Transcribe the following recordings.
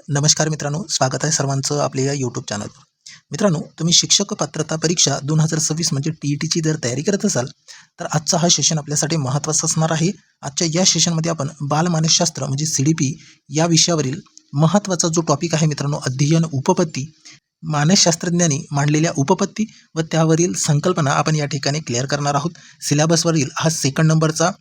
नमस्कार मित्रांनो, स्वागत आहे सर्वांचं आपल्या या यूट्यूब चॅनलवर. मित्रांनो, तुम्ही शिक्षक पात्रता परीक्षा 2026 म्हणजे टी-ई-टीची जर तयारी करत असाल तर आजचा हा सेशन आपल्यासाठी महत्त्वाचा असणार आहे. आजच्या या सेशनमध्ये आपण बालमानसशास्त्र म्हणजे CDP या विषयावरील महत्त्वाचा जो टॉपिक आहे मित्रांनो, अध्ययन उपपत्ती, मानसशास्त्रज्ञांनी मांडलेल्या उपपत्ती व त्यावरील संकल्पना आपण या ठिकाणी क्लिअर करणार आहोत. सिलेबसवरील हा सेकंड नंबरचा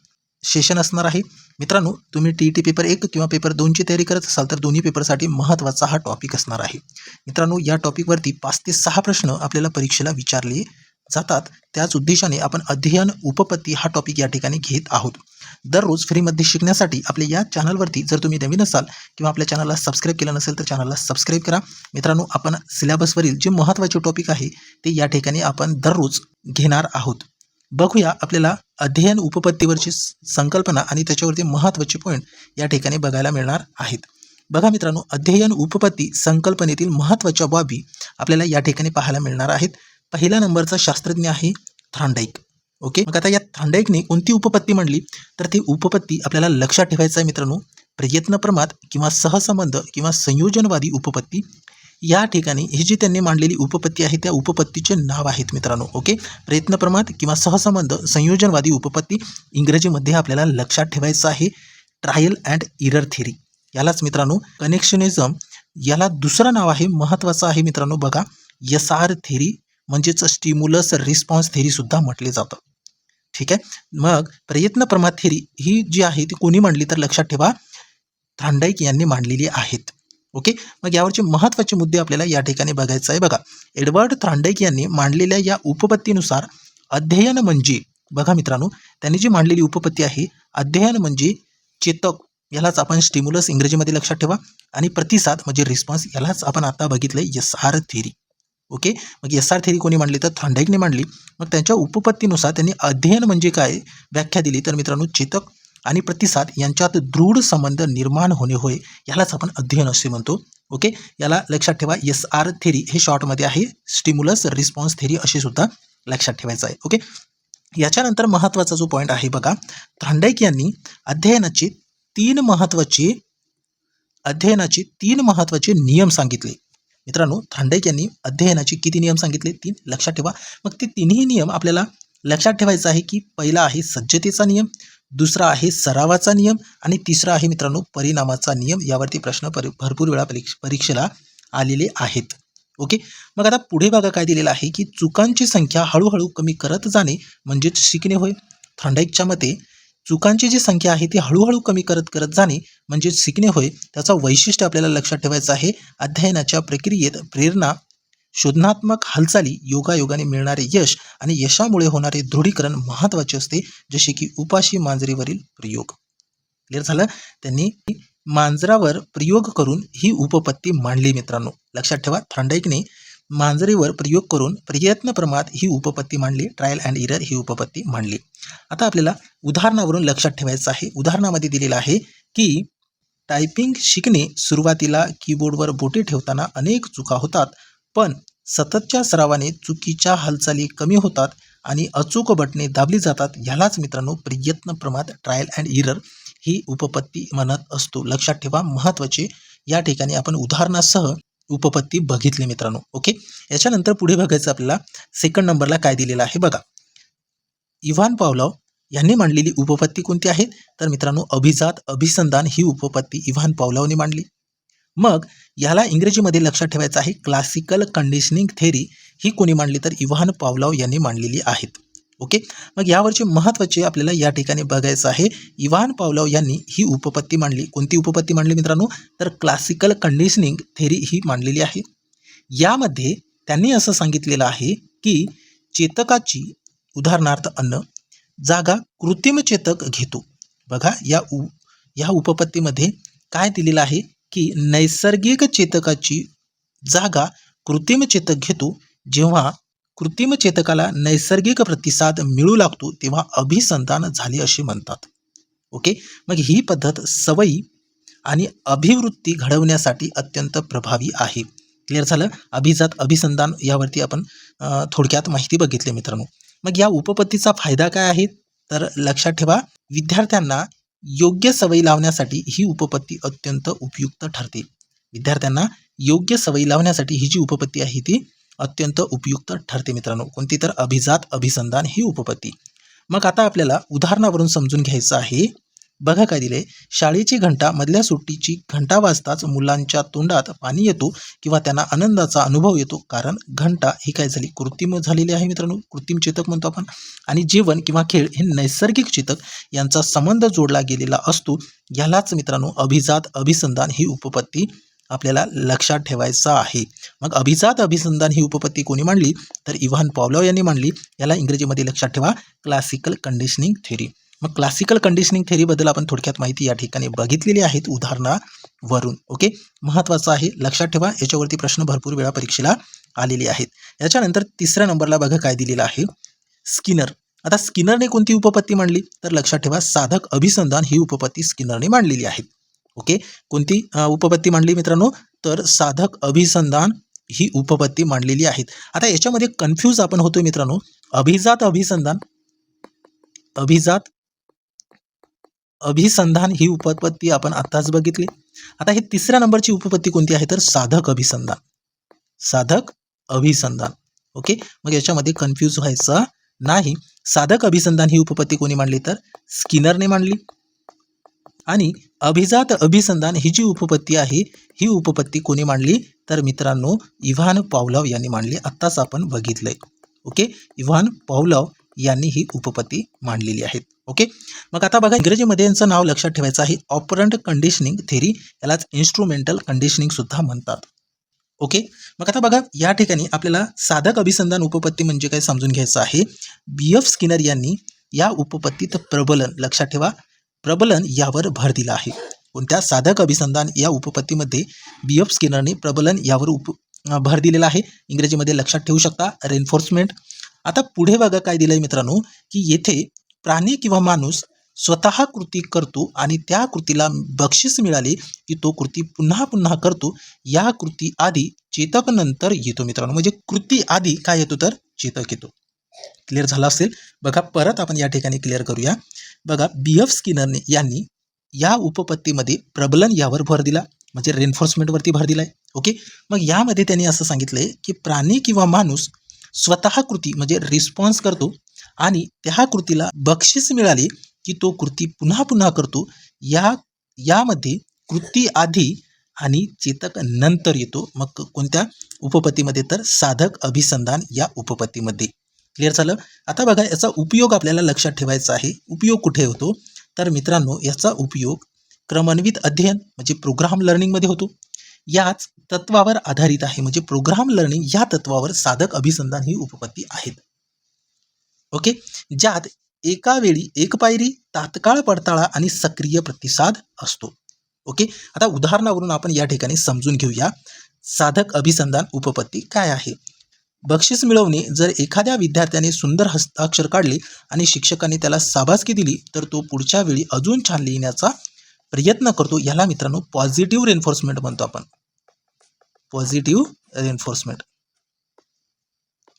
सेशन असणार आहे. मित्रांनो, तुम्ही टी-ई-टी पेपर 1 किंवा पेपर 2ची तयारी करत असाल तर दोन्ही पेपरसाठी महत्त्वाचा हा टॉपिक असणार आहे. मित्रांनो, या टॉपिकवरती 5 ते 6 प्रश्न आपल्याला परीक्षेला विचारले जातात. त्याच उद्देशाने आपण अध्ययन उपपत्ती हा टॉपिक या ठिकाणी घेत आहोत. दररोज फ्रीमध्ये शिकण्यासाठी आपल्या या चॅनलवरती जर तुम्ही नवीन असाल किंवा आपल्या चॅनलला सबस्क्राईब केलं नसेल तर चॅनलला सबस्क्राईब करा. मित्रांनो, आपण सिलेबसवरील जे महत्त्वाचे टॉपिक आहे ते या ठिकाणी आपण दररोज घेणार आहोत. बघूया आपल्याला अध्ययन उपपत्तीवरची संकल्पना आणि त्याच्यावरती महत्त्वाचे पॉईंट या ठिकाणी बघायला मिळणार आहेत. बघा मित्रांनो, अध्ययन उपपत्ती संकल्पनेतील महत्त्वाच्या बाबी आपल्याला या ठिकाणी पाहायला मिळणार आहेत. पहिला नंबरचा शास्त्रज्ञ आहे थॉर्नडाईक. ओके, मग आता या थॉर्नडाईकने कोणती उपपत्ती मांडली तर ती उपपत्ती आपल्याला लक्षात ठेवायचं आहे मित्रांनो. प्रयत्न प्रमाद किंवा सहसंबंध किंवा संयोजनवादी उपपत्ती या ठिकाणी ही जी त्यांनी मांडलेली उपपत्ती आहे त्या उपपत्तीचे नाव आहेत मित्रांनो. ओके, प्रयत्न प्रमाद किंवा सहसंबंध संयोजनवादी उपपत्ती इंग्रजीमध्ये आपल्याला लक्षात ठेवायचं आहे. ट्रायल अँड इरर थेरी, यालाच मित्रांनो कनेक्शनिझम, याला दुसरं नाव आहे महत्त्वाचं आहे मित्रांनो. बघा, SR थेरी म्हणजेच स्टिम्युलस रिस्पॉन्स थेरी सुद्धा म्हटले जातं. ठीक आहे, मग प्रयत्न प्रमाद थेरी ही जी आहे ती कोणी मांडली तर लक्षात ठेवा, थॉर्नडाईक यांनी मांडलेली आहेत. ओके, मग यावरचे महत्त्वाचे मुद्दे आपल्याला या ठिकाणी बघायचं आहे. बघा, एडवर्ड थॉर्नडाईक यांनी मांडलेल्या या उपपत्तीनुसार अध्ययन म्हणजे, बघा मित्रांनो, त्यांनी जी मांडलेली उपपत्ती आहे अध्ययन म्हणजे चेतक, यालाच आपण स्टिम्युलस इंग्रजीमध्ये लक्षात ठेवा, आणि प्रतिसाद म्हणजे रिस्पॉन्स, यालाच आपण आता बघितलंय SR थेरी. ओके, मग SR थेरी कोणी मांडली तर थॉर्नडाईकने मांडली. मग त्यांच्या उपपत्तीनुसार त्यांनी अध्ययन म्हणजे काय व्याख्या दिली तर मित्रांनो, चेतक आणि प्रतिसाद यांच्यात दृढ संबंध निर्माण होणे होय, यालाच आपण अध्ययन असे म्हणतो. ओके, याला लक्षात ठेवा. SR थेरी हे शॉर्टमध्ये आहे, स्टिम्युलस रिस्पॉन्स थेरी असे सुद्धा लक्षात ठेवायचं आहे. ओके, याच्यानंतर महत्त्वाचा जो पॉईंट आहे बघा, थॉर्नडाईक यांनी अध्ययनाचे तीन महत्त्वाचे नियम सांगितले. मित्रांनो, थॉर्नडाईक यांनी अध्ययनाचे किती नियम सांगितले? 3. लक्षात ठेवा. मग ते तिन्ही नियम आपल्याला लक्षात ठेवायचा आहे की पहिला आहे सज्जतेचा नियम, दुसरा आहे सरावाचा नियम, आणि तिसरा आहे मित्रांनो परिणामाचा नियम. यावरती प्रश्न भरपूर वेळा परीक्षेला आलेले आहेत. ओके, मग आता पुढे बघा काय दिलेलं आहे की चुकांची संख्या हळूहळू कमी करत जाणे म्हणजेच शिकणे होय. थॉर्नडाईकच्या मते चुकांची जी संख्या आहे ती हळूहळू कमी करत जाणे म्हणजे शिकणे होय. त्याचा वैशिष्ट्य आपल्याला लक्षात ठेवायचं आहे. अध्ययनाच्या प्रक्रियेत प्रेरणा, शोधनात्मक हालचाली, योगायोगाने मिळणारे यश आणि यशामुळे होणारे दृढीकरण महत्त्वाचे असते, जसे की उपाशी मांजरीवरील प्रयोग. क्लिअर झालं? त्यांनी मांजरावर प्रयोग करून ही उपपत्ती मांडली मित्रांनो. लक्षात ठेवा, थॉर्नडाईकने मांजरीवर प्रयोग करून प्रयत्न प्रमाद ही उपपत्ती मांडली, ट्रायल अँड इरर ही उपपत्ती मांडली. आता आपल्याला उदाहरणावरून लक्षात ठेवायचं आहे. उदाहरणामध्ये दिलेलं आहे की टायपिंग शिकणे, सुरुवातीला कीबोर्डवर बोटे ठेवताना अनेक चुका होतात, पण सततच्या सरावाने चुकीच्या हालचाली कमी होतात आणि अचूक बटणे दाबली जातात. यालाच मित्रांनो प्रयत्न प्रमाद, ट्रायल अँड इरर ही उपपत्ती म्हणत असतो. लक्षात ठेवा, महत्त्वाचे. या ठिकाणी आपण उदाहरणासह उपपत्ती बघितली मित्रांनो. ओके, याच्यानंतर पुढे बघायचं आपल्याला सेकंड नंबरला काय दिलेलं आहे बघा. इव्हान पावलोव यांनी मांडलेली उपपत्ती कोणती आहे तर मित्रांनो अभिजात अभिसंधान ही उपपत्ती इव्हान पावलोवने मांडली. मग याला इंग्रजीमध्ये लक्षात ठेवायचं आहे क्लासिकल कंडिशनिंग थेरी ही कोणी मांडली तर इव्हान पावलोव यांनी मांडलेली आहेत. ओके, मग यावरचे महत्त्वाचे आपल्याला या ठिकाणी बघायचं आहे. इव्हान पावलोव यांनी ही उपपत्ती मांडली. कोणती उपपत्ती मांडली मित्रांनो तर क्लासिकल कंडिशनिंग थेरी ही मांडलेली आहे. यामध्ये त्यांनी असं सांगितलेलं आहे की चेतकाची, उदाहरणार्थ अन्न, जागा कृत्रिम चेतक घेतो. बघा, या उपपत्तीमध्ये काय दिलेलं आहे की नैसर्गिक चेतकाची जागा कृत्रिम चेतक घेतो. जेव्हा कृत्रिम चेतकाला नैसर्गिक प्रतिसाद मिळू लागतो तेव्हा अभिसंधान झाले असे म्हणतात. ओके, मग ही पद्धत सवयी आणि अभिवृत्ती घडवण्यासाठी अत्यंत प्रभावी आहे. क्लिअर झालं? अभिजात अभिसंधान यावरती आपण थोडक्यात माहिती बघितली मित्रांनो. मग या उपपत्तीचा फायदा काय आहे तर लक्षात ठेवा, विद्यार्थ्यांना योग्य सवयी लावण्यासाठी ही उपपत्ती अत्यंत उपयुक्त ठरते. विद्यार्थ्यांना योग्य सवयी लावण्यासाठी ही जी उपपत्ती आहे ती अत्यंत उपयुक्त ठरते मित्रांनो. कोणती तर अभिजात अभिसंधान ही उपपत्ती. मग आता आपल्याला उदाहरणावरून समजून घ्यायचं आहे. बघा काय दिले, शाळेची घंटा मधल्या सुट्टीची घंटा वाजताच मुलांच्या तोंडात पाणी येतो किंवा त्यांना आनंदाचा अनुभव येतो, कारण घंटा ही काय झाली, कृत्रिम झालेली आहे मित्रांनो. कृत्रिम चेतक म्हणतो आपण. आणि जेवण किंवा खेळ हे नैसर्गिक चेतक यांचा संबंध जोडला गेलेला असतो. यालाच मित्रांनो अभिजात अभिसंधान ही उपपत्ती आपल्याला लक्षात ठेवायचं आहे. मग अभिजात अभिसंधान ही उपपत्ती कोणी मांडली, तर इव्हान पॉव्लोव यांनी मांडली. याला इंग्रजीमध्ये लक्षात ठेवा क्लासिकल कंडिशनिंग थेरी. मग क्लासिकल कंडिशनिंग थेरीबद्दल आपण थोडक्यात माहिती या ठिकाणी बघितलेली आहेत उदाहरणावरून. ओके, महत्त्वाचं आहे, लक्षात ठेवा. याच्यावरती प्रश्न भरपूर वेळा परीक्षेला आलेले आहेत. याच्यानंतर तिसऱ्या नंबरला बघा काय दिलेलं आहे, स्किनर. आता स्किनरने कोणती उपपत्ती मांडली, तर लक्षात ठेवा साधक अभिसंधान ही उपपत्ती स्किनरने मांडलेली आहे. ओके, कोणती उपपत्ती मांडली मित्रांनो, तर साधक अभिसंधान ही उपपत्ती मांडलेली आहेत. आता याच्यामध्ये कन्फ्यूज आपण होतोय मित्रांनो. अभिजात अभिसंधान ही उपपत्ती आपण आताच बघितली. आता हे तिसऱ्या नंबरची उपपत्ती कोणती आहे, तर साधक अभिसंधान. ओके, मग याच्यामध्ये कन्फ्यूज व्हायचं नाही. साधक अभिसंधान ही उपपत्ती कोणी मांडली, तर स्किनरने मांडली. आणि अभिजात अभिसंधान ही जी उपपत्ती आहे ही उपपत्ती कोणी मांडली, तर मित्रांनो इव्हान पॉव्लोव यांनी मांडली. आत्ताच आपण बघितलंय. ओके, इव्हान पॉव्लोव यांनी ही उपपत्ती मांडलेली आहे. ओके, मग आता बघा इंग्रजीमध्ये यांचं नाव लक्षात ठेवायचं आहे ऑपरंट कंडिशनिंग थेरी. यालाच इन्स्ट्रुमेंटल कंडिशनिंग सुद्धा म्हणतात. ओके, मग आता बघा या ठिकाणी आपल्याला साधक अभिसंधान उपपत्ती म्हणजे काय समजून घ्यायचं आहे. B.F. स्किनर यांनी या उपपत्तीत प्रबलन, लक्षात ठेवा प्रबलन यावर भर दिला आहे. कोणत्या, साधक अभिसंधान या उपपत्तीमध्ये B.F. स्किनरने प्रबलन यावर भर दिलेला आहे. इंग्रजीमध्ये लक्षात ठेवू शकता रेन्फोर्समेंट. आता पुढे बघा काय दिलंय मित्रांनो, की येथे प्राणी किंवा माणूस स्वतः कृती करतो आणि त्या कृतीला बक्षीस मिळाले की तो कृती पुन्हा पुन्हा करतो. या कृती आधी चेतक नंतर येतो मित्रांनो. म्हणजे कृती आधी काय येतो, तर चेतक येतो. क्लिअर झाला असेल. बघा परत आपण या ठिकाणी क्लिअर करूया. बघा B.F. स्किनरने यांनी या उपपत्तीमध्ये प्रबलन यावर भर दिला, म्हणजे रेन्फोर्समेंटवरती भर दिलाय. ओके, मग यामध्ये त्यांनी असं सांगितलंय की प्राणी किंवा माणूस स्वतः कृती म्हणजे रिस्पॉन्स करतो आणि त्या कृतीला बक्षीस मिळाले की तो कृती पुन्हा पुन्हा करतो. यामध्ये कृती आधी आणि चेतक नंतर येतो. मग कोणत्या उपपत्तीमध्ये, तर साधक अभिसंधान या उपपत्तीमध्ये. क्लिअर झालं. आता बघा याचा उपयोग आपल्याला लक्षात ठेवायचा आहे. उपयोग कुठे होतो, तर मित्रांनो याचा उपयोग क्रमान्वित अध्ययन म्हणजे प्रोग्राम लर्निंगमध्ये होतो. याच तत्वावर आधारित आहे, म्हणजे प्रोग्राम लर्निंग या तत्वावर साधक अभिसंधान ही उपपत्ती आहेत. ओके, ज्यात एका वेळी एक पायरी, तात्काळ पडताळा आणि सक्रिय प्रतिसाद असतो. ओके, आता उदाहरणावरून आपण या ठिकाणी समजून घेऊया साधक अभिसंधान उपपत्ती काय आहे. बक्षीस मिळवणे, जर एखाद्या विद्यार्थ्याने सुंदर हस्ताक्षर काढले आणि शिक्षकांनी त्याला शाबासकी दिली तर तो पुढच्या वेळी अजून छान लिहिण्याचा प्रयत्न करतो. याला मित्रांनो पॉझिटिव्ह रेन्फोर्समेंट म्हणतो आपण. Positive reinforcement.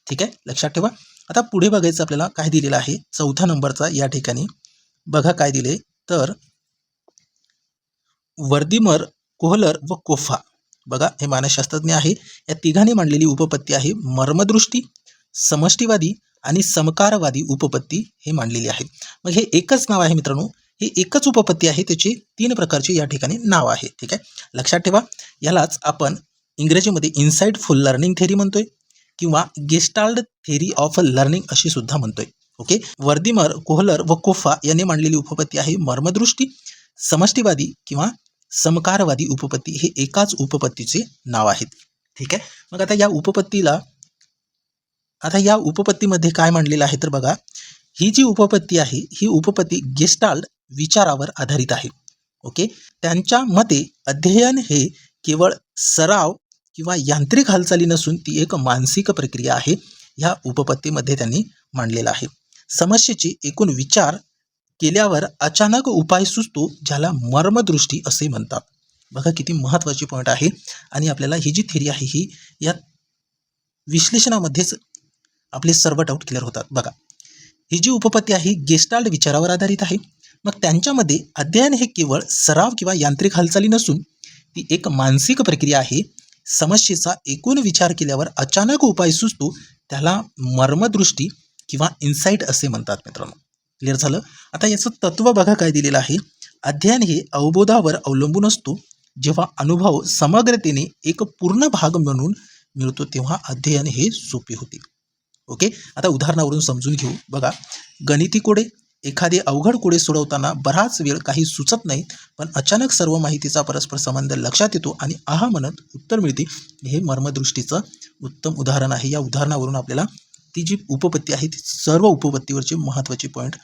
ठीक आहे, लक्षात ठेवा. आता पुढे बघायचं आपल्याला काय दिलेलं आहे. चौथ्या नंबरचा या ठिकाणी बघा काय दिले, तर वर्दीमर, कोहलर व कोफा. बघा हे मानसशास्त्रज्ञ आहे. या तिघांनी मांडलेली उपपत्ती आहे मर्मदृष्टी, समष्टीवादी आणि समकारवादी उपपत्ती हे मांडलेली आहे. मग हे एकच नाव आहे मित्रांनो, हे एकच उपपत्ती आहे, त्याचे 3 प्रकारचे या ठिकाणी नाव आहे. ठीक आहे, लक्षात ठेवा. यालाच आपण इंग्रजीमध्ये इन्साइटफुल लर्निंग थेरी म्हणतोय किंवा गेस्टाल्ट थेरी ऑफ लर्निंग अशी सुद्धा म्हणतोय. ओके, वर्दीमर, कोहलर व कोफा यांनी मांडलेली उपपत्ती आहे मर्मदृष्टी, समष्टीवादी किंवा समकारवादी उपपत्ती. हे एकाच उपपत्तीचे नाव आहेत. ठीक आहे, मग आता या उपपत्तीमध्ये काय मांडलेलं आहे, तर बघा ही जी उपपत्ती आहे ही उपपत्ती गेस्टाल्ट विचारावर आधारित आहे. ओके, त्यांच्या मते अध्ययन हे केवळ सराव किंवा यांत्रिक हालचाली नसून ती एक मानसिक प्रक्रिया आहे. ह्या उपपत्तीमध्ये त्यांनी मांडलेला आहे. समस्येचे एकूण विचार केल्यावर अचानक उपाय सुचतो, ज्याला मर्मदृष्टी असे म्हणतात. बघा किती महत्त्वाची पॉईंट आहे. आणि आपल्याला ही जी थेरी आहे ही या विश्लेषणामध्येच आपले सर्व डाऊट क्लिअर होतात. बघा ही जी उपपत्ती आहे गेस्टाल्ट विचारावर आधारित आहे. मग त्यांच्यामध्ये अध्ययन हे केवळ सराव किंवा यांत्रिक हालचाली नसून ती एक मानसिक प्रक्रिया आहे. समस्येचा एकूण विचार केल्यावर अचानक उपाय सुचतो, त्याला मर्मदृष्टी किंवा इन्साइट असे म्हणतात मित्रांनो. क्लिअर झालं. आता याचं तत्व बघा काय दिलेलं आहे. अध्ययन हे अवबोधावर अवलंबून असतो. जेव्हा अनुभव समग्रतेने एक पूर्ण भाग म्हणून मिळतो तेव्हा अध्ययन हे सोपे होते. ओके, आता उदाहरणावरून समजून घेऊ. बघा, गणिती कोडे, एखादे अवघड कोडे सोडवताना बराच वेळ काही सुचत नाही, पण अचानक सर्व माहितीचा परस्पर संबंध लक्षात येतो आणि आहा म्हणत उत्तर मिळते. हे मर्मदृष्टीचं उत्तम उदाहरण आहे. या उदाहरणावरून आपल्याला ती जी उपपत्ती आहे ती सर्व उपपत्तीवरचे महत्त्वाचे पॉईंट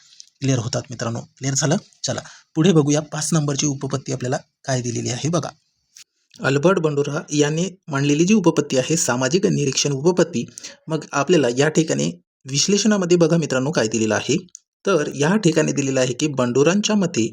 क्लिअर होतात मित्रांनो. क्लिअर झालं. चला पुढे बघूया. 5 नंबरची उपपत्ती आपल्याला काय दिलेली आहे बघा. अल्बर्ट बंडुरा यांनी मांडलेली जी उपपत्ती आहे सामाजिक निरीक्षण उपपत्ती. मग आपल्याला या ठिकाणी विश्लेषणामध्ये बघा मित्रांनो काय दिलेलं आहे. तर या ठिकाणी दिलेलं आहे की बंडुरांच्या मते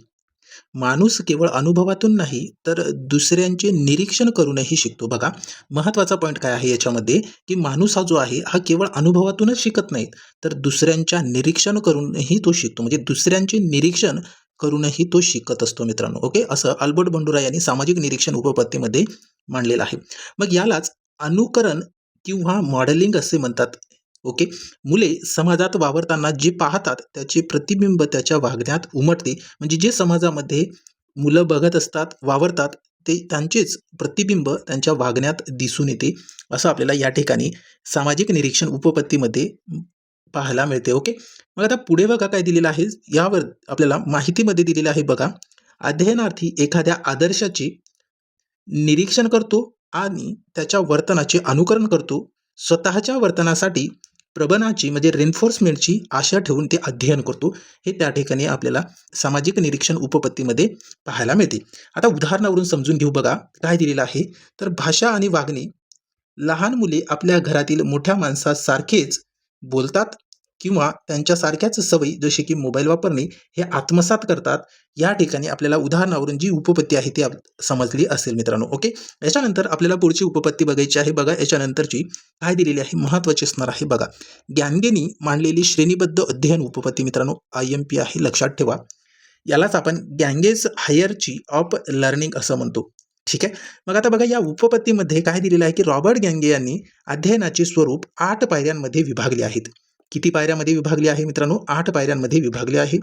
माणूस केवळ अनुभवातून नाही तर दुसऱ्यांचे निरीक्षण करूनही शिकतो. बघा, महत्त्वाचा पॉईंट काय आहे याच्यामध्ये की माणूस हा जो आहे हा केवळ अनुभवातूनच शिकत नाही तर दुसऱ्यांच्या निरीक्षण करूनही तो शिकतो. म्हणजे दुसऱ्यांचे निरीक्षण करूनही तो शिकत असतो मित्रांनो. ओके, असं अल्बर्ट बंडुरा यांनी सामाजिक निरीक्षण उपपत्तीमध्ये मांडलेलं आहे. मग यालाच अनुकरण किंवा मॉडेलिंग असे म्हणतात. ओके, मुले समाजात वावरताना जे पाहतात त्याचे प्रतिबिंब त्याच्या वागण्यात उमटते. म्हणजे जे समाजामध्ये मुलं बघत असतात, वावरतात, ते त्यांचेच प्रतिबिंब त्यांच्या वागण्यात दिसून येते, असं आपल्याला या ठिकाणी सामाजिक निरीक्षण उपपत्तीमध्ये पाहायला मिळते. ओके, मग आता पुढे बघा काय दिलेलं आहे. यावर आपल्याला माहितीमध्ये दिलेलं आहे बघा. अध्ययनार्थी एखाद्या आदर्शाचे निरीक्षण करतो आणि त्याच्या वर्तनाचे अनुकरण करतो. स्वतःच्या वर्तनासाठी प्रबनाची म्हणजे रेन्फोर्समेंटची आशा ठेवून ते अध्ययन करतो. हे त्या ठिकाणी आपल्याला सामाजिक निरीक्षण उपपत्तीमध्ये पाहायला मिळते. आता उदाहरणावरून समजून घेऊ. बघा काय दिलेलं आहे. तर भाषा आणि वागणे. लहान मुले आपल्या घरातील मोठ्या माणसासारखेच बोलतात किंवा त्यांच्यासारख्याच सवयी जसे की मोबाईल वापरणे हे आत्मसात करतात. या ठिकाणी आपल्याला उदाहरणावरून जी उपपत्ती आहे ती समजली असेल मित्रांनो. ओके, याच्यानंतर आपल्याला पुढची उपपत्ती बघायची आहे. बघा याच्यानंतरची काय दिलेली आहे महत्त्वाची असणार आहे. बघा, ग्यानगेनी मांडलेली श्रेणीबद्ध अध्ययन उपपत्ती मित्रांनो, IMP आहे, लक्षात ठेवा. यालाच आपण गँगेज हायरची ऑफ लर्निंग असं म्हणतो. ठीक आहे. मग आता बघा या उपपत्तीमध्ये काय दिलेलं आहे की रॉबर्ट गँगे यांनी अध्ययनाचे स्वरूप 8 पायऱ्यांमध्ये विभागले आहेत. किती पायऱ्यामध्ये विभागले आहे मित्रांनो? 8 पायऱ्यांमध्ये विभागले आहे.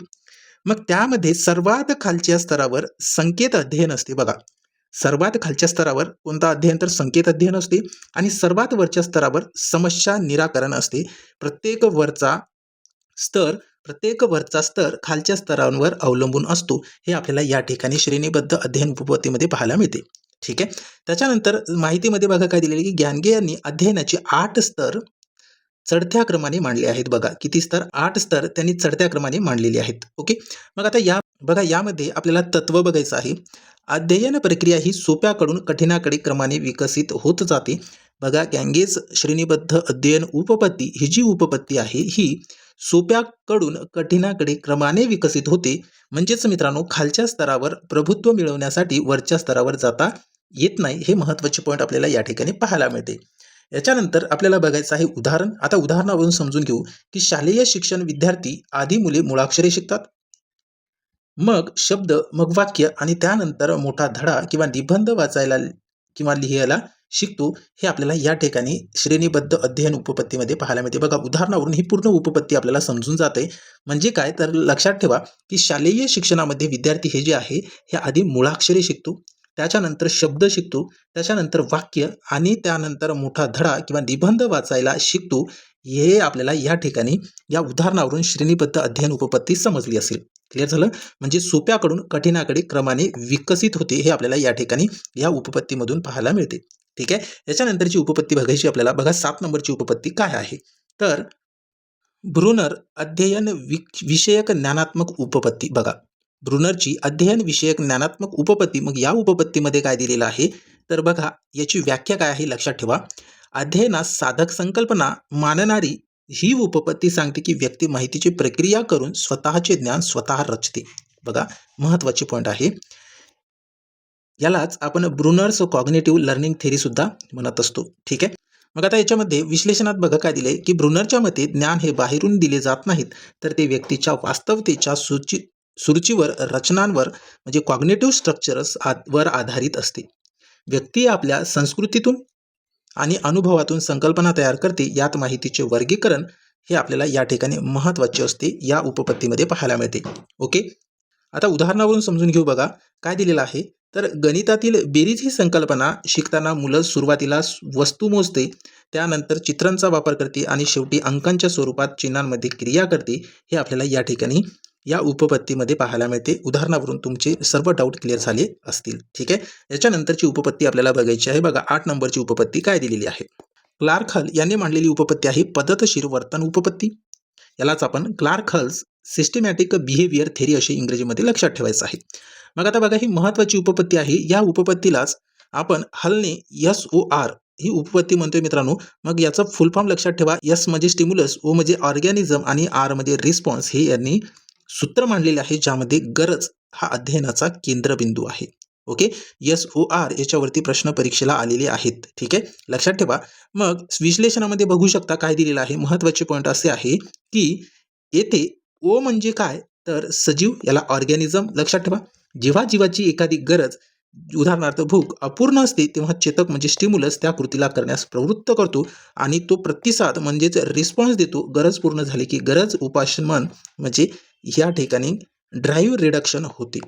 मग त्यामध्ये सर्वात खालच्या स्तरावर संकेत अध्ययन असते. बघा, सर्वात खालच्या स्तरावर कोणता अध्ययन? तर संकेत अध्ययन असते. आणि सर्वात वरच्या स्तरावर समस्या निराकरण असते. प्रत्येक वरचा स्तर खालच्या स्तरांवर अवलंबून असतो. हे आपल्याला या ठिकाणी श्रेणीबद्ध अध्ययन उपपत्तीमध्ये पाहायला मिळते. ठीक आहे. त्याच्यानंतर माहितीमध्ये बघा काय दिलेले की गँगे यांनी अध्ययनाचे 8 स्तर चढत्या क्रमाने मांडले आहेत. बघा किती स्तर? 8 स्तर त्यांनी चढत्या क्रमाने मांडलेले आहेत. ओके, मग आता बघा यामध्ये आपल्याला तत्व बघायचं आहे. अध्ययन प्रक्रिया ही सोप्याकडून कठीणाकडे क्रमाने विकसित होत जाते. बघा, गँगेज श्रेणीबद्ध अध्ययन उपपत्ती ही जी उपपत्ती आहे ही सोप्याकडून कठीणाकडे क्रमाने विकसित होते. म्हणजेच मित्रांनो खालच्या स्तरावर प्रभुत्व मिळवण्यासाठी वरच्या स्तरावर जाता येत नाही. हे महत्त्वाचे पॉईंट आपल्याला या ठिकाणी पाहायला मिळते. याच्यानंतर आपल्याला बघायचं आहे उदाहरण. आता उदाहरणावरून समजून घेऊ की शालेय शिक्षण विद्यार्थी आधी मुले मुळाक्षरे शिकतात, मग शब्द, मग वाक्य आणि त्यानंतर मोठा धडा किंवा निबंध वाचायला किंवा लिहायला शिकतो. हे आपल्याला या ठिकाणी श्रेणीबद्ध अध्ययन उपपत्तीमध्ये पाहायला मिळते. बघा उदाहरणावरून ही पूर्ण उपपत्ती आपल्याला समजून जाते. म्हणजे काय? तर लक्षात ठेवा की शालेय शिक्षणामध्ये विद्यार्थी हे जे आहे हे आधी मुळाक्षरे शिकतो, त्याच्यानंतर शब्द शिकतो, त्याच्यानंतर वाक्य आणि त्यानंतर मोठा धडा किंवा निबंध वाचायला शिकतो. हे आपल्याला या ठिकाणी या उदाहरणावरून श्रेणीबद्ध अध्ययन उपपत्ती समजली असेल. क्लिअर झालं? म्हणजे सोप्याकडून कठीणाकडे क्रमाने विकसित होते. हे आपल्याला या ठिकाणी या उपपत्तीमधून पाहायला मिळते. ठीक आहे. याच्यानंतरची उपपत्ती बघायची आपल्याला. बघा 7 नंबरची उपपत्ती काय आहे. तर ब्रुनर अध्ययन विषयक ज्ञानात्मक उपपत्ती. बघा, ब्रुनरची अध्ययन विषयक ज्ञानात्मक उपपत्ती. मग या उपपत्तीमध्ये काय दिलेलं आहे तर बघा याची व्याख्या काय आहे लक्षात ठेवा. अध्ययनास साधक संकल्पना मानणारी ही उपपत्ती सांगते की व्यक्ती माहितीची प्रक्रिया करून स्वतःचे ज्ञान स्वतः रचते. बघा महत्त्वाचे पॉईंट आहे. यालाच आपण ब्रुनर्स कॉग्निटिव्ह लर्निंग थेरी सुद्धा म्हणत असतो. ठीक आहे. मग आता याच्यामध्ये विश्लेषणात बघा काय दिले की ब्रुनरच्या मते ज्ञान हे बाहेरून दिले जात नाहीत तर ते व्यक्तीच्या वास्तवतेच्या सूचीवर रचनांवर म्हणजे कॉग्निटिव्ह स्ट्रक्चर्स वर आधारित असते. व्यक्ती आपल्या संस्कृतीतून आणि अनुभवातून संकल्पना तयार करते, यात माहितीचे वर्गीकरण हे आपल्याला या ठिकाणी महत्त्वाचे असते, या उपपत्तीमध्ये पाहायला मिळते. ओके, आता उदाहरणावरून समजून घेऊ. बघा काय दिलेलं आहे. तर गणितातील बेरीज ही संकल्पना शिकताना मुलं सुरुवातीला वस्तू मोजते, त्यानंतर चित्रांचा वापर करते आणि शेवटी अंकांच्या स्वरूपात चिन्हांमध्ये क्रिया करते, हे आपल्याला या ठिकाणी या उपपत्तीमध्ये पाहायला मिळते. उदाहरणावरून तुमचे सर्व डाऊट क्लिअर झाले असतील. ठीक आहे, याच्यानंतरची उपपत्ती आपल्याला बघायची आहे. बघा 8 नंबरची उपपत्ती काय दिलेली आहे. क्लार्क हल यांनी मांडलेली उपपत्ती आहे पद्धतशीर वर्तन उपपत्ती. यालाच आपण Clark Hull's systematic behaviour theory अशी इंग्रजीमध्ये लक्षात ठेवायचं आहे. मग आता बघा ही महत्त्वाची उपपत्ती आहे. या उपपत्तीलाच आपण हलने SOR ही उपपत्ती म्हणतोय मित्रांनो. मग याचा फुल फॉर्म लक्षात ठेवा. S म्हणजे स्टिम्युलस, O म्हणजे ऑर्गॅनिझम आणि R म्हणजे रिस्पॉन्स, हे यांनी सूत्र मांडलेले आहे, ज्यामध्ये गरज हा अध्ययनाचा केंद्रबिंदू आहे. ओके, SOR याच्यावरती प्रश्न परीक्षेला आलेले आहेत. ठीक आहे, लक्षात ठेवा. मग विश्लेषणामध्ये बघू शकता काय दिलेलं आहे. महत्त्वाचे पॉईंट असे आहे की येथे O म्हणजे काय, तर सजीव, याला ऑर्गॅनिझम लक्षात ठेवा. जेव्हा जीवाची एखादी गरज, उदाहरणार्थ भूक, अपूर्ण असते तेव्हा चेतक म्हणजे स्टिम्युलस त्या कृतीला करण्यास प्रवृत्त करतो आणि तो प्रतिसाद म्हणजेच रिस्पॉन्स देतो. गरज पूर्ण झाली की गरज उपाशमन म्हणजे या ठिकाणी ड्राईव्ह रिडक्शन होते.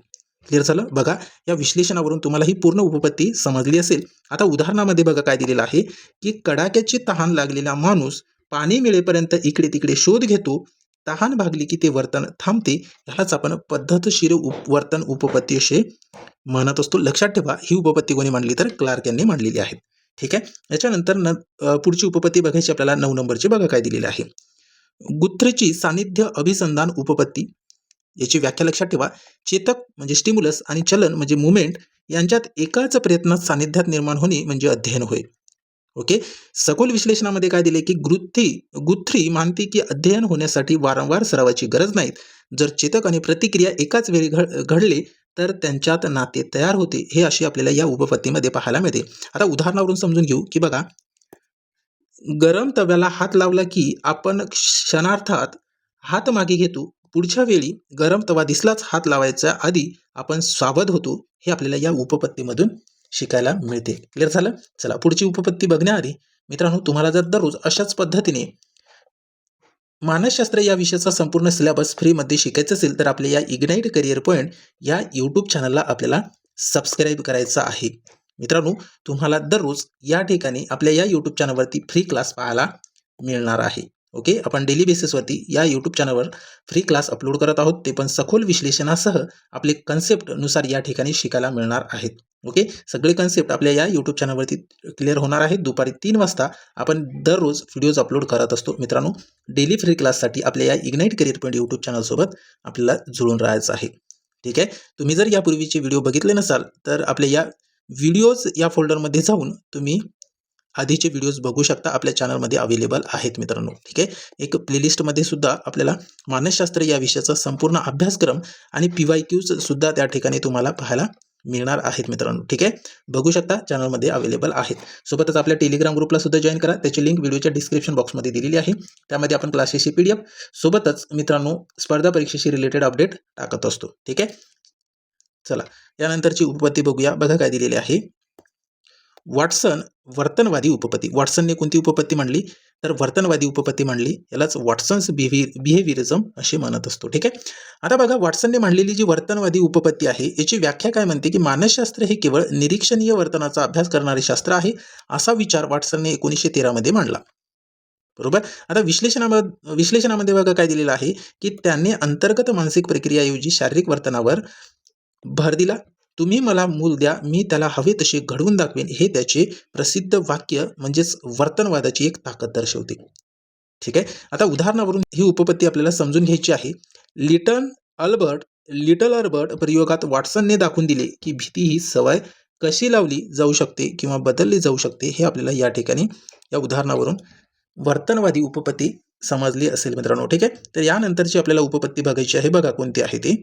क्लिअर झालं. बघा या विश्लेषणावरून तुम्हाला ही पूर्ण उपपत्ती समजली असेल. आता उदाहरणामध्ये बघा काय दिलेलं आहे की कडाक्याची तहान लागलेला माणूस पाणी मिळेपर्यंत इकडे तिकडे शोध घेतो, तहान भागली की ते वर्तन थांबते, यालाच आपण पद्धतशीर वर्तन उपपत्ती असे म्हणत असतो. लक्षात ठेवा ही उपपत्ती कोणी मांडली, तर क्लार्क यांनी मांडलेली आहे. ठीक आहे, याच्यानंतर पुढची उपपत्ती बघायची आपल्याला 9 नंबरची. बघा काय दिलेली आहे. गुथ्रीची सानिध्य अभिसंधान उपपत्ती. याची व्याख्या लक्षात ठेवा. चेतक म्हणजे स्टिम्युलस आणि चलन म्हणजे मुवमेंट यांच्यात एकाच प्रयत्नात सानिध्यात निर्माण होणे म्हणजे अध्ययन होय. ओके, सखोल विश्लेषणामध्ये काय दिले की गुथ्री मानते की अध्ययन होण्यासाठी वारंवार सरावाची गरज नाही. जर चेतक आणि प्रतिक्रिया एकाच वेळी घडले तर त्यांच्यात नाते तयार होते, हे अशी आपल्याला या उपपत्तीमध्ये पाहायला मिळते. आता उदाहरणावरून समजून घेऊ की बघा गरम तव्याला हात लावला की आपण क्षणार्धात हात मागे घेतो, पुढच्या वेळी गरम तवा दिसलाच हात लावायच्या आधी आपण सावध होतो, हे आपल्याला या उपपत्तीमधून शिकायला मिळते. क्लिअर झालं. चला पुढची उपपत्ती बघण्याआधी मित्रांनो, तुम्हाला जर दररोज अशाच पद्धतीने मानसशास्त्र या विषयाचा संपूर्ण सिलेबस फ्रीमध्ये शिकायचं असेल तर आपल्या या इग्नाइट करिअर पॉईंट या यूट्यूब चॅनलला आपल्याला सबस्क्राईब करायचं आहे. मित्रांनो, तुम्हाला दररोज या ठिकाणी आपल्या या यूट्यूब चॅनलवरती फ्री क्लास पाहायला मिळणार आहे. ओके, आपण डेली बेसिसवरती या यूट्यूब चॅनलवर फ्री क्लास अपलोड करत आहोत, ते पण सखोल विश्लेषणासह आपले कन्सेप्टनुसार या ठिकाणी शिकायला मिळणार आहेत. ओके, सगळे कन्सेप्ट आपल्या या यूट्यूब चॅनलवरती क्लिअर होणार आहेत. दुपारी 3 वाजता आपण दररोज व्हिडिओज अपलोड करत असतो. मित्रांनो, डेली फ्री क्लाससाठी आपल्या या इग्नाइट करिअर पॉईंट यूट्यूब चॅनलसोबत आपल्याला जुळून राहायचं आहे. ठीक आहे, तुम्ही जर यापूर्वीचे व्हिडिओ बघितले नसाल तर आपल्या या व्हिडिओज या फोल्डरमध्ये जाऊन तुम्ही आधीचे व्हिडिओज बघू शकता, आपल्या चॅनलमध्ये अवेलेबल आहेत मित्रांनो. ठीक आहे, एक प्लेलिस्टमध्ये सुद्धा आपल्याला मानसशास्त्र या विषयाचा संपूर्ण अभ्यासक्रम आणि PYQs सुद्धा त्या ठिकाणी तुम्हाला पाहायला मिळणार आहेत मित्रांनो. ठीक आहे, बघू शकता चॅनलमध्ये अवेलेबल आहेत. सोबतच आपल्या टेलिग्राम ग्रुपला सुद्धा जॉईन करा, त्याची लिंक व्हिडिओच्या डिस्क्रिप्शन बॉक्समध्ये दिलेली आहे. त्यामध्ये आपण क्लासेसची PDF सोबतच मित्रांनो स्पर्धा परीक्षेशी रिलेटेड अपडेट टाकत असतो. ठीक आहे, चला यानंतरची उपपत्ती बघूया. बघा काय दिलेली आहे. वॉटसन वर्तनवादी उपपत्ती. वॉटसनने कोणती उपपत्ती मांडली, तर वर्तनवादी उपपत्ती मांडली. यालाच वॉटसन्स बिहेवियरिझम असे म्हणत असतो. ठीक आहे, आता बघा वॉटसनने मांडलेली जी वर्तनवादी उपपत्ती आहे याची व्याख्या काय म्हणते की मानसशास्त्र हे केवळ निरीक्षणीय वर्तनाचा अभ्यास करणारे शास्त्र आहे, असा विचार वॉटसनने 1913 मध्ये मांडला. बरोबर. आता विश्लेषणामध्ये बघा काय दिलेलं आहे की त्यांनी अंतर्गत मानसिक प्रक्रियाऐवजी शारीरिक वर्तनावर भर दिला. तुम्ही मला मूल द्या, मी त्याला हवे तसे घडवून दाखवेन, हे त्याचे प्रसिद्ध वाक्य म्हणजेच वर्तनवादाची एक ताकद दर्शवते. ठीक आहे, आता उदाहरणावरून ही उपपत्ती आपल्याला समजून घ्यायची आहे. लिटल अल्बर्ट प्रयोगात वॉटसनने दाखवून दिले की भीती ही सवय कशी लावली जाऊ शकते किंवा बदलली जाऊ शकते, हे आपल्याला या ठिकाणी या उदाहरणावरून वर्तनवादी उपपत्ती समजली असेल मित्रांनो. ठीक आहे, तर यानंतरची आपल्याला उपपत्ती बघायची आहे. बघा कोणती आहे ती.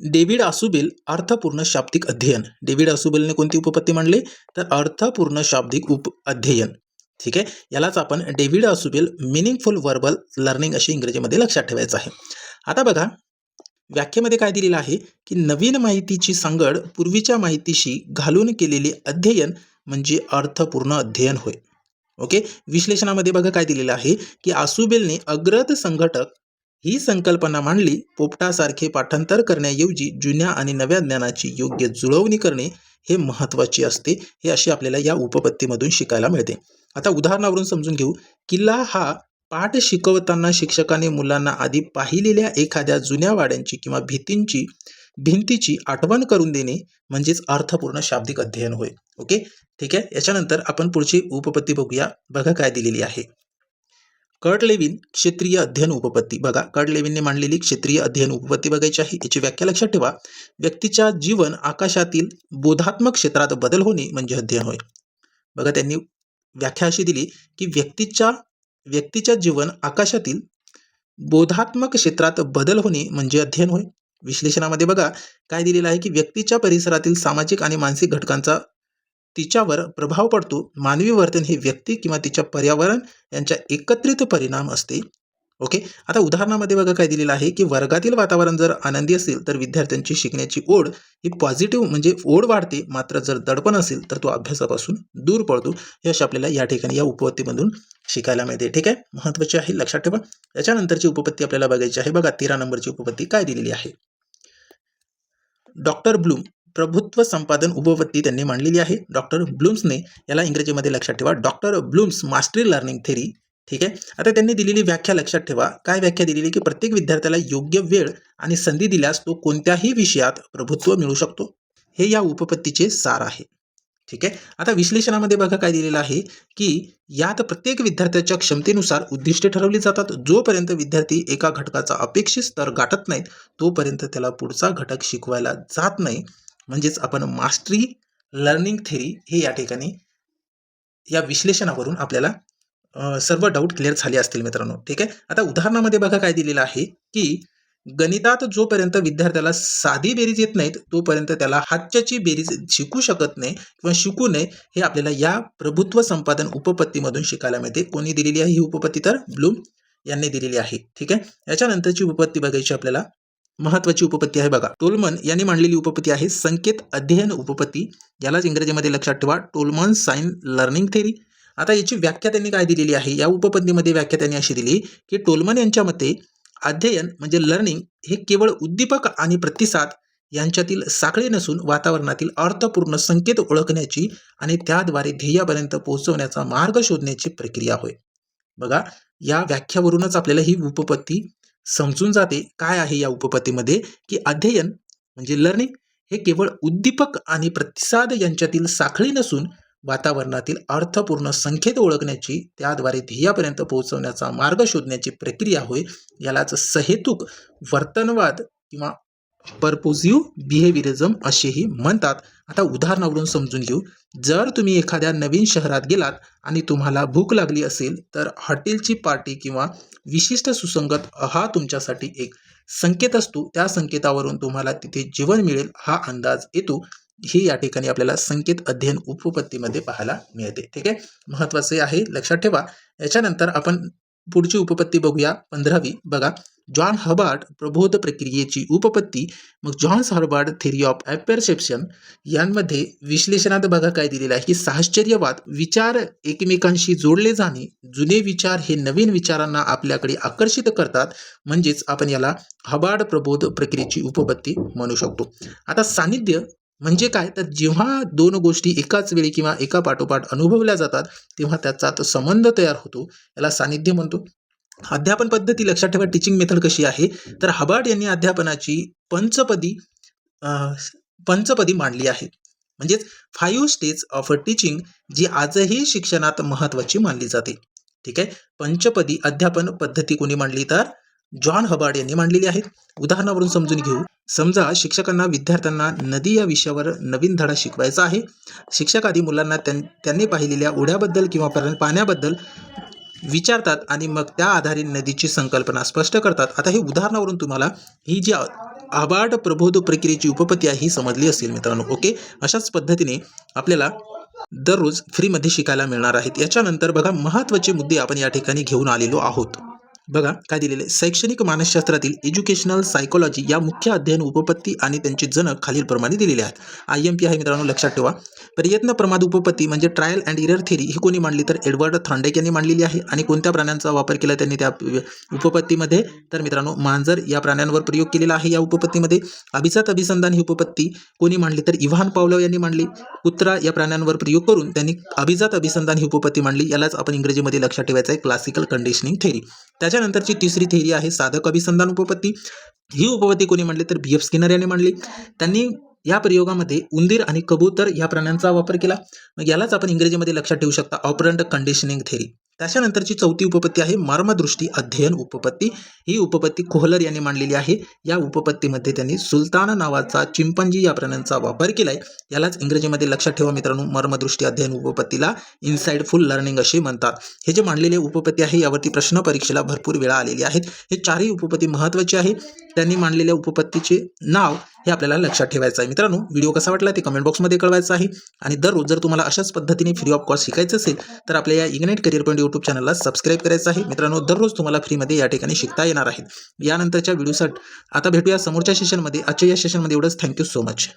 डेव्हिड आसुबेल अर्थपूर्ण शाब्दिक अध्ययन. डेव्हिड आसुबेलने कोणती उपपत्ती मांडली, तर अर्थपूर्ण शाब्दिक अध्ययन. ठीक आहे, यालाच आपण David Ausubel meaningful verbal learning अशी इंग्रजीमध्ये लक्षात ठेवायचं आहे. आता बघा व्याख्येमध्ये काय दिलेलं आहे की नवीन माहितीची सांगड पूर्वीच्या माहितीशी घालून केलेले अध्ययन म्हणजे अर्थपूर्ण अध्ययन होय. ओके. विश्लेषणामध्ये बघा काय दिलेलं आहे की आसुबेलने अग्रत संघटक ही संकल्पना मांडली. पोपटासारखे पाठांतर करण्याऐवजी जुन्या आणि नव्या ज्ञानाची योग्य जुळवणी करणे हे महत्त्वाचे असते. हे असे आपल्याला या उपपत्तीमधून शिकायला मिळते. आता उदाहरणावरून समजून घेऊ. किल्ला हा पाठ शिकवताना शिक्षकाने मुलांना आधी पाहिलेल्या एखाद्या जुन्या वाड्यांची किंवा भिंतीची आठवण करून देणे म्हणजेच अर्थपूर्ण शाब्दिक अध्ययन होय. ओके. ठीक आहे. याच्यानंतर आपण पुढची उपपत्ती बघूया. बघा काय दिलेली आहे. कर्ट लेविन क्षेत्रीय अध्ययन उपपत्ती. बघा कर्ट लेविनने मांडलेली क्षेत्रीय अध्ययन उपपत्ती बघायची आहे. याची व्याख्या लक्षात ठेवा. व्यक्तीच्या जीवन आकाशातील बोधात्मक क्षेत्रात बदल होणे म्हणजे अध्ययन होय. बघा त्यांनी व्याख्या अशी दिली की व्यक्तीच्या जीवन आकाशातील बोधात्मक क्षेत्रात बदल होणे म्हणजे अध्ययन होय. विश्लेषणामध्ये बघा काय दिलेलं आहे की व्यक्तीच्या परिसरातील सामाजिक आणि मानसिक घटकांचा तिच्यावर प्रभाव पडतो. मानवी वर्तन हे व्यक्ती किंवा तिच्या पर्यावरण यांच्या एकत्रित परिणाम असते. ओके. आता उदाहरणामध्ये बघा काय दिलेलं आहे की वर्गातील वातावरण जर आनंदी असेल तर विद्यार्थ्यांची शिकण्याची ओढ ही पॉझिटिव्ह म्हणजे ओढ वाढते. मात्र जर दडपण असेल तर तो अभ्यासापासून दूर पडतो. हे असे आपल्याला या ठिकाणी या उपपत्तीमधून शिकायला मिळते. ठीक आहे. महत्त्वाचे आहे, लक्षात ठेवा. याच्यानंतरची उपपत्ती आपल्याला बघायची आहे. बघा 13 नंबरची उपपत्ती काय दिलेली आहे. डॉक्टर ब्लूम प्रभुत्व संपादन उपपत्ती त्यांनी मांडलेली आहे. डॉक्टर ब्लूम्सने याला इंग्रजीमध्ये लक्षात ठेवा doctor Bloom's mastery learning theory. ठीक आहे. आता त्यांनी दिलेली व्याख्या लक्षात ठेवा. काय व्याख्या दिलेली की प्रत्येक विद्यार्थ्याला योग्य वेळ आणि संधी दिल्यास तो कोणत्याही विषयात प्रभुत्व मिळू शकतो. हे या उपपत्तीचे सार आहे. ठीक आहे. आता विश्लेषणामध्ये बघा काय दिलेलं आहे की यात प्रत्येक विद्यार्थ्याच्या क्षमतेनुसार उद्दिष्टे ठरवली जातात. जोपर्यंत विद्यार्थी एका घटकाचा अपेक्षित स्तर गाठत नाहीत तोपर्यंत त्याला पुढचा घटक शिकवायला जात नाही. म्हणजेच आपण मास्टरी लर्निंग थेरी हे या ठिकाणी या विश्लेषणावरून आपल्याला सर्व डाऊट क्लिअर झाले असतील मित्रांनो. ठीक आहे. आता उदाहरणामध्ये बघा काय दिलेलं आहे की गणितात जोपर्यंत विद्यार्थ्याला साधी बेरीज येत नाहीत तोपर्यंत त्याला हातच्याची बेरीज शिकू शकत नाही किंवा शिकू नये. हे आपल्याला या प्रभुत्व संपादन उपपत्तीमधून शिकायला मिळते. कोणी दिलेली आहे ही उपपत्ती तर ब्लूम यांनी दिलेली आहे. ठीक आहे. याच्यानंतरची उपपत्ती बघायची आपल्याला. महत्त्वाची उपपत्ती आहे बघा. टोलमन यांनी मांडलेली उपपत्ती आहे संकेत अध्ययन उपपत्ती. यालाच इंग्रजीमध्ये लक्षात ठेवा टोलमन साइन लर्निंग थेरी. आता याची व्याख्या त्यांनी काय दिलेली आहे. या उपपत्तीमध्ये व्याख्या त्यांनी अशी दिली की टोलमन यांच्या मते अध्ययन म्हणजे लर्निंग हे केवळ उद्दीपक आणि प्रतिसाद यांच्यातील साखळी नसून वातावरणातील अर्थपूर्ण संकेत ओळखण्याची आणि त्याद्वारे ध्येयापर्यंत पोहोचवण्याचा मार्ग शोधण्याची प्रक्रिया होय. बघा या व्याख्यावरूनच आपल्याला ही उपपत्ती समजून जाते काय आहे या उपपत्तीमध्ये की अध्ययन म्हणजे लर्निंग हे केवळ उद्दीपक आणि प्रतिसाद यांच्यातील साखळी नसून वातावरणातील अर्थपूर्ण संकेत ओळखण्याची त्याद्वारे ध्येयापर्यंत पोहोचवण्याचा मार्ग शोधण्याची प्रक्रिया होय. यालाच सहेतुक वर्तनवाद किंवा पर्पोजिव्ह बिहेवियरिझम असेही म्हणतात. आता उदाहरणावरून समजून घेऊ. जर तुम्ही एखाद्या नवीन शहरात गेलात आणि तुम्हाला भूक लागली असेल तर हॉटेलची पार्टी किंवा विशिष्ट सुसंगत हा तुमच्यासाठी एक संकेत असतो. त्या संकेतावरून तुम्हाला तिथे जेवण मिळेल हा अंदाज येतो. ही या ठिकाणी आपल्याला संकेत अध्ययन उपपत्तीमध्ये पाहायला मिळते. ठीक आहे. महत्त्वाचे आहे, लक्षात ठेवा. याच्यानंतर आपण पुढची उपपत्ती बघूया 15वी. बघा जॉन हबार्ड प्रबोध प्रक्रियेची उपपत्ती. मग जॉन हबार्ड थेरी ऑफ ॲपरसेप्शन यांमध्ये विश्लेषणात बघा काय दिलेलं आहे की साहचर्यवाद विचार एकमेकांशी जोडले जाणे. जुने विचार हे नवीन विचारांना आपल्याकडे आकर्षित करतात. म्हणजेच आपण याला हबार्ड प्रबोध प्रक्रियेची उपपत्ती म्हणू शकतो. आता सानिध्य म्हणजे काय तर जेव्हा दोन गोष्टी एकाच वेळी किंवा एका पाठोपाठ अनुभवल्या जातात तेव्हा त्याचा तो संबंध तयार होतो. याला सानिध्य म्हणतो. अध्यापन पद्धती लक्षात ठेवा. टीचिंग मेथड कशी आहे तर हबार्ड यांनी अध्यापनाची पंचपदी मांडली आहे. म्हणजेच 5 स्टेज ऑफ टीचिंग जी आजही शिक्षणात महत्त्वाची मानली जाते. ठीक आहे. पंचपदी अध्यापन पद्धती कोणी मांडली तर जॉन हबार्ड यांनी मांडलेली आहे. उदाहरणावरून समजून घेऊ. समजा शिक्षकांना विद्यार्थ्यांना नदी या विषयावर नवीन धडा शिकवायचा आहे. शिक्षक आधी मुलांना त्यांनी पाहिलेल्या ओढ्याबद्दल किंवा पाण्याबद्दल विचारतात आणि मग त्या आधारे नदीची संकल्पना स्पष्ट करतात. आता हे उदाहरणावरून तुम्हाला ही जी हबार्ड प्रबोध प्रक्रियेची उपपत्ती आहे ही समजली असेल मित्रांनो. ओके. अशाच पद्धतीने आपल्याला दररोज फ्रीमध्ये शिकायला मिळणार आहेत. याच्यानंतर बघा महत्त्वाचे मुद्दे आपण या ठिकाणी घेऊन आलेलो आहोत. बघा काय दिलेलं आहे, शैक्षणिक मानसशास्त्रातील एज्युकेशनल सायकोलॉजी या मुख्य अध्ययन उपपत्ती आणि त्यांचे जनक खालीलप्रमाणे दिलेले आहेत. IMP आहे मित्रांनो, लक्षात ठेवा. प्रयत्न प्रमाद उपपत्ती म्हणजे ट्रायल अँड इरर थेरी ही कोणी मांडली तर एडवर्ड थॉर्नडाईक यांनी मांडलेली आहे. आणि कोणत्या प्राण्यांचा वापर केला त्यांनी त्या उपपत्तीमध्ये, तर मित्रांनो मांजर या प्राण्यांवर प्रयोग केलेला आहे या उपपत्तीमध्ये. अभिजात अभिसंधान ही उपपत्ती कोणी मांडली तर इव्हान पावलोव यांनी मांडली. कुत्रा या प्राण्यांवर प्रयोग करून त्यांनी अभिजात अभिसंधान ही उपपत्ती मांडली. यालाच आपण इंग्रजीमध्ये लक्षात ठेवायचं आहे क्लासिकल कंडिशनिंग थेरी. त्याच्यानंतरची तिसरी थेरी आहे साधक अभिसंधान उपपत्ती. ही उपपत्ती कोणी मांडली तर BF स्किनर यांनी मांडली. त्यांनी या प्रयोगामध्ये उंदीर आणि कबूतर या प्राण्यांचा वापर केला. मग यालाच आपण इंग्रजीमध्ये लक्षात ठेवू शकता ऑपरंट कंडिशनिंग थेरी. त्याच्यानंतरची चौथी उपपत्ती आहे मर्मदृष्टी अध्ययन उपपत्ती. ही उपपत्ती कोहलर यांनी मांडलेली आहे. या उपपत्तीमध्ये त्यांनी सुलतान नावाचा चिंपंजी या प्राण्यांचा वापर केलाय. यालाच इंग्रजीमध्ये लक्षात ठेवा मित्रांनो, मर्मदृष्टी अध्ययन उपपत्तीला इनसाइडफुल लर्निंग असे म्हणतात. हे जे मांडलेले उपपत्ती आहे यावरती प्रश्न परीक्षेला भरपूर वेळा आलेली आहेत. हे चारही उपपत्ती महत्त्वाची आहे. त्यांनी मांडलेल्या उपपत्तीचे नाव हे आपल्याला लक्षात ठेवायचं आहे. मित्रांनो, व्हिडिओ कसा वाटला ते कमेंट बॉक्समध्ये कळवायचं आहे. आणि दररोज जर तुम्हाला अशाच पद्धतीने फ्री ऑफ कॉस्ट शिकायचं असेल तर आपल्या या इग्नाइट करिअर पॉईंट यूट्यूब चॅनलला सबस्क्राईब करायचं आहे. मित्रांनो, दररोज तुम्हाला फ्रीमध्ये या ठिकाणी शिकता येणार आहे. यानंतरच्या व्हिडिओसाठी आता भेटूया समोरच्या सेशनमध्ये. आजच्या या सेशनमध्ये एवढंच. Thank you so much.